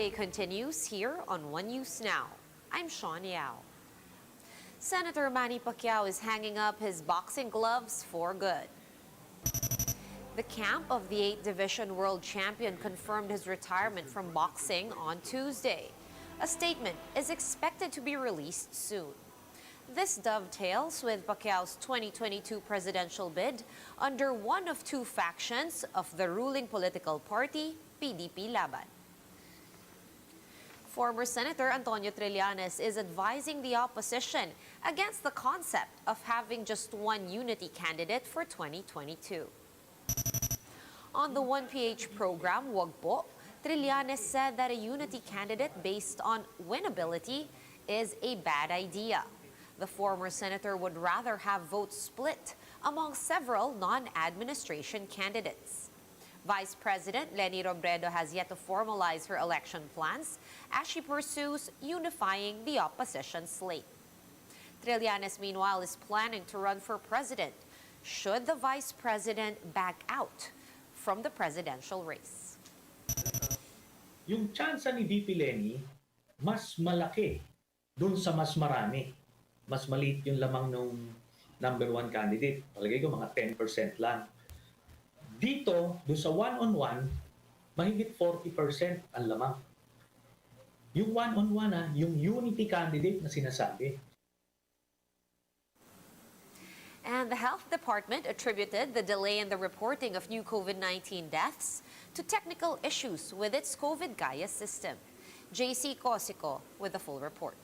Day continues here on One News Now. I'm Sean Yao. Senator Manny Pacquiao is hanging up his boxing gloves for good. The camp of the 8th Division World Champion confirmed his retirement from boxing on Tuesday. A statement is expected to be released soon. This dovetails with Pacquiao's 2022 presidential bid under one of two factions of the ruling political party, PDP Laban. Former Senator Antonio Trillanes is advising the opposition against the concept of having just one unity candidate for 2022. On the 1PH program, Wag Po, Trillanes said that a unity candidate based on winnability is a bad idea. The former senator would rather have votes split among several non-administration candidates. Vice President Leni Robredo has yet to formalize her election plans as she pursues unifying the opposition slate. Trillanes, meanwhile, is planning to run for president should the vice president back out from the presidential race. Yung tsansa ni VP Leni, mas malaki dun sa mas marami. Mas maliit yung lamang nung number one candidate. Palagay ko mga 10% lang. Dito, doon sa one-on-one, mahigit 40% ang lamang. Yung one-on-one, yung unity candidate na sinasabi. And the Health Department attributed the delay in the reporting of new COVID-19 deaths to technical issues with its COVID Gaia system. JC Cosico with the full report.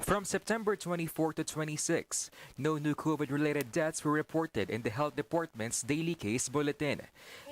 From September 24 to 26, no new COVID-related deaths were reported in the Health Department's daily case bulletin.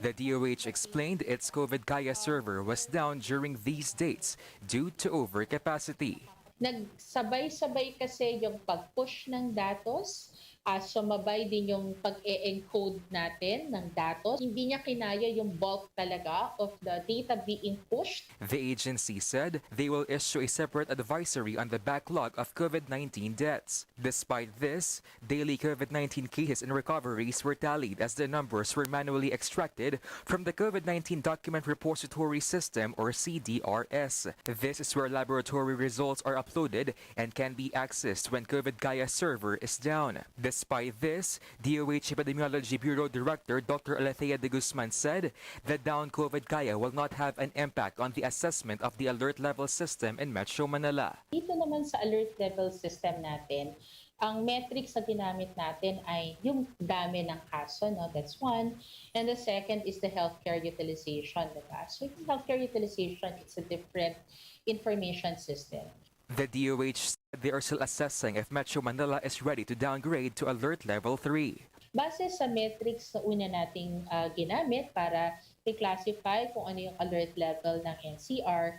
The DOH explained its COVID Gaia server was down during these dates due to overcapacity. Nagsabay-sabay kasi yung pag-push ng datos, sumabay din yung pag-e-encode natin ng datos. Hindi niya kinaya yung bulk talaga of the data being pushed. The agency said they will issue a separate advisory on the backlog of COVID-19 deaths. Despite this, daily COVID-19 cases and recoveries were tallied as the numbers were manually extracted from the COVID-19 Document Repository System or CDRS. This is where laboratory results are uploaded and can be accessed when COVID Gaia server is down. Despite this, DOH Epidemiology Bureau Director Dr. Alethea de Guzman said that down COVID Gaia will not have an impact on the assessment of the alert level system in Metro Manila. Dito naman sa alert level system natin, ang metrics na ginamit natin ay yung dami ng kaso, no? That's one. And the second is the healthcare utilization. Diba? So yung healthcare utilization, it's a different information system. The DOH said they are still assessing if Metro Manila is ready to downgrade to alert level 3. Base sa metrics na una nating ginamit para i-classify kung ano yung alert level ng NCR,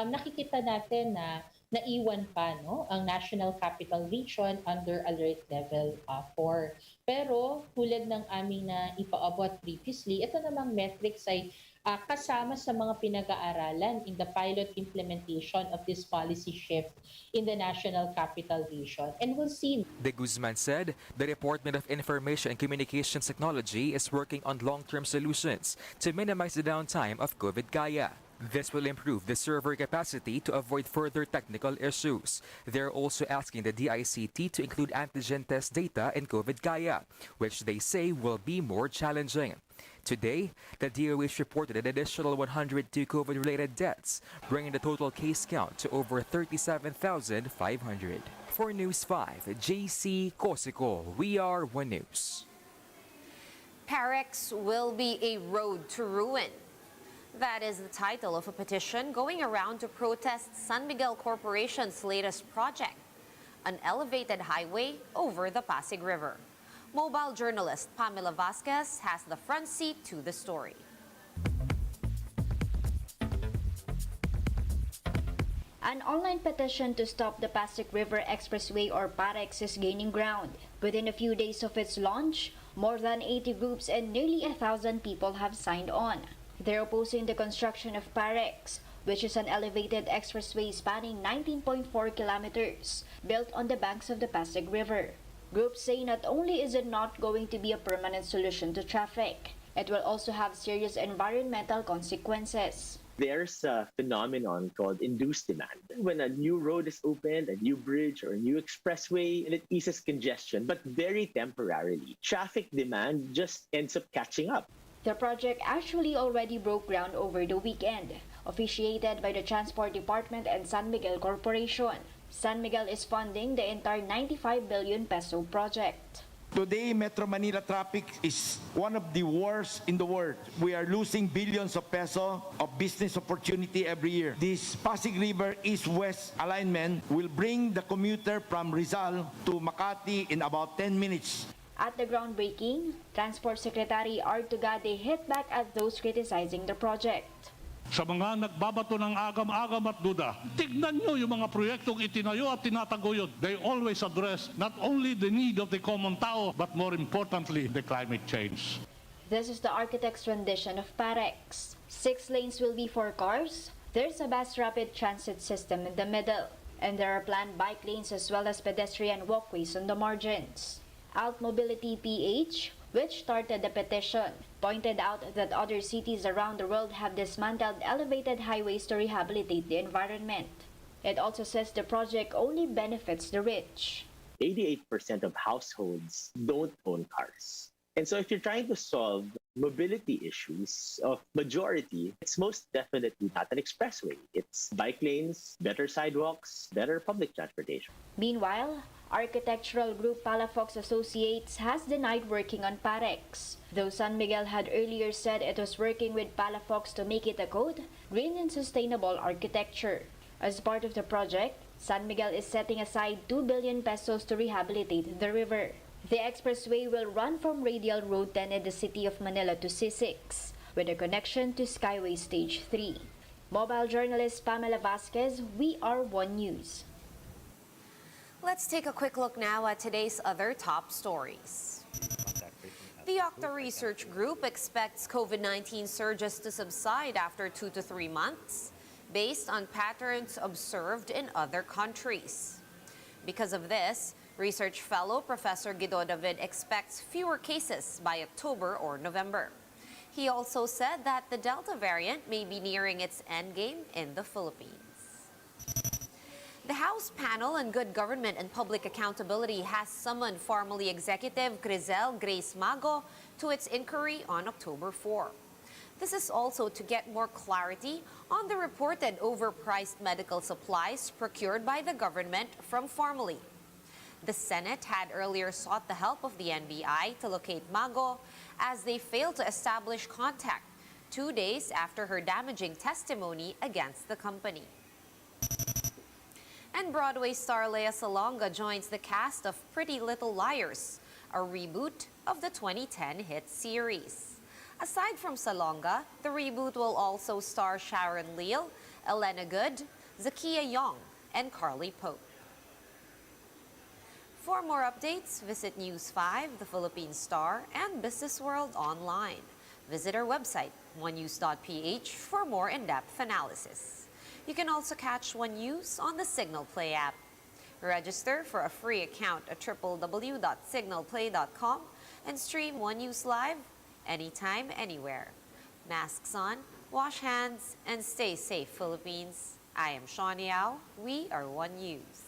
nakikita natin na naiwan pa, no, ang National Capital Region under alert level 4. Pero tulad ng aming na ipaabot previously, ito namang metrics ay kasama sa mga pinag-aaralan in the pilot implementation of this policy shift in the National Capital Region. And we'll see. De Guzman said the Department of Information and Communications Technology is working on long-term solutions to minimize the downtime of COVID Gaia. This will improve the server capacity to avoid further technical issues. They're also asking the DICT to include antigen test data in COVID Gaia, which they say will be more challenging. Today, the DOH reported an additional 102 COVID-related deaths, bringing the total case count to over 37,500. For News 5, JC Cosico, we are One News. Parex will be a road to ruin. That is the title of a petition going around to protest San Miguel Corporation's latest project, an elevated highway over the Pasig River. Mobile journalist Pamela Vasquez has the front seat to the story. An online petition to stop the Pasig River Expressway or Parex is gaining ground. Within a few days of its launch, more than 80 groups and nearly 1,000 people have signed on. They're opposing the construction of Parex, which is an elevated expressway spanning 19.4 kilometers, built on the banks of the Pasig River. Groups say not only is it not going to be a permanent solution to traffic, it will also have serious environmental consequences. There's a phenomenon called induced demand. When a new road is opened, a new bridge or a new expressway, and it eases congestion, but very temporarily. Traffic demand just ends up catching up. The project actually already broke ground over the weekend, officiated by the Transport Department and San Miguel Corporation. San Miguel is funding the entire 95 billion peso project. Today, Metro Manila traffic is one of the worst in the world. We are losing billions of pesos of business opportunity every year. This Pasig River East-West alignment will bring the commuter from Rizal to Makati in about 10 minutes. At the groundbreaking, Transport Secretary Art Tugade hit back at those criticizing the project. Sa mga nagbabato ng agam-agam at duda, tignan nyo yung mga proyektong itinayo at tinataguyod. They always address not only the need of the common tao, but more importantly, the climate change. This is the architect's rendition of Parex. 6 lanes will be for cars. There's a bus rapid transit system in the middle. And there are planned bike lanes as well as pedestrian walkways on the margins. Alt Mobility PH, which started the petition, pointed out that other cities around the world have dismantled elevated highways to rehabilitate the environment. It also says the project only benefits the rich. 88% of households don't own cars. And so if you're trying to solve mobility issues of majority, it's most definitely not an expressway. It's bike lanes, better sidewalks, better public transportation. Meanwhile, architectural group Palafox Associates has denied working on Parex. Though San Miguel had earlier said it was working with Palafox to make it a code, green and sustainable architecture. As part of the project, San Miguel is setting aside 2 billion pesos to rehabilitate the river. The expressway will run from Radial Road 10 in the city of Manila to C6, with a connection to Skyway Stage 3. Mobile journalist Pamela Vasquez, We Are One News. Let's take a quick look now at today's other top stories. The Octa Research Group expects COVID-19 surges to subside after 2 to 3 months, based on patterns observed in other countries. Because of this, research fellow Professor Guido David expects fewer cases by October or November. He also said that the Delta variant may be nearing its endgame in the Philippines. The House Panel on Good Government and Public Accountability has summoned formerly Executive Crizel Grace Mago to its inquiry on October 4. This is also to get more clarity on the reported overpriced medical supplies procured by the government from Formally. The Senate had earlier sought the help of the NBI to locate Mago as they failed to establish contact 2 days after her damaging testimony against the company. And Broadway star Lea Salonga joins the cast of Pretty Little Liars, a reboot of the 2010 hit series. Aside from Salonga, the reboot will also star Sharon Leal, Elena Good, Zakia Yong, and Carly Pope. For more updates, visit News 5, The Philippine Star, and Business World online. Visit our website, onenews.ph, for more in-depth analysis. You can also catch One News on the Signal Play app. Register for a free account at www.signalplay.com and stream One News live anytime, anywhere. Masks on, wash hands, and stay safe, Philippines. I am Shawn Yao. We are One News.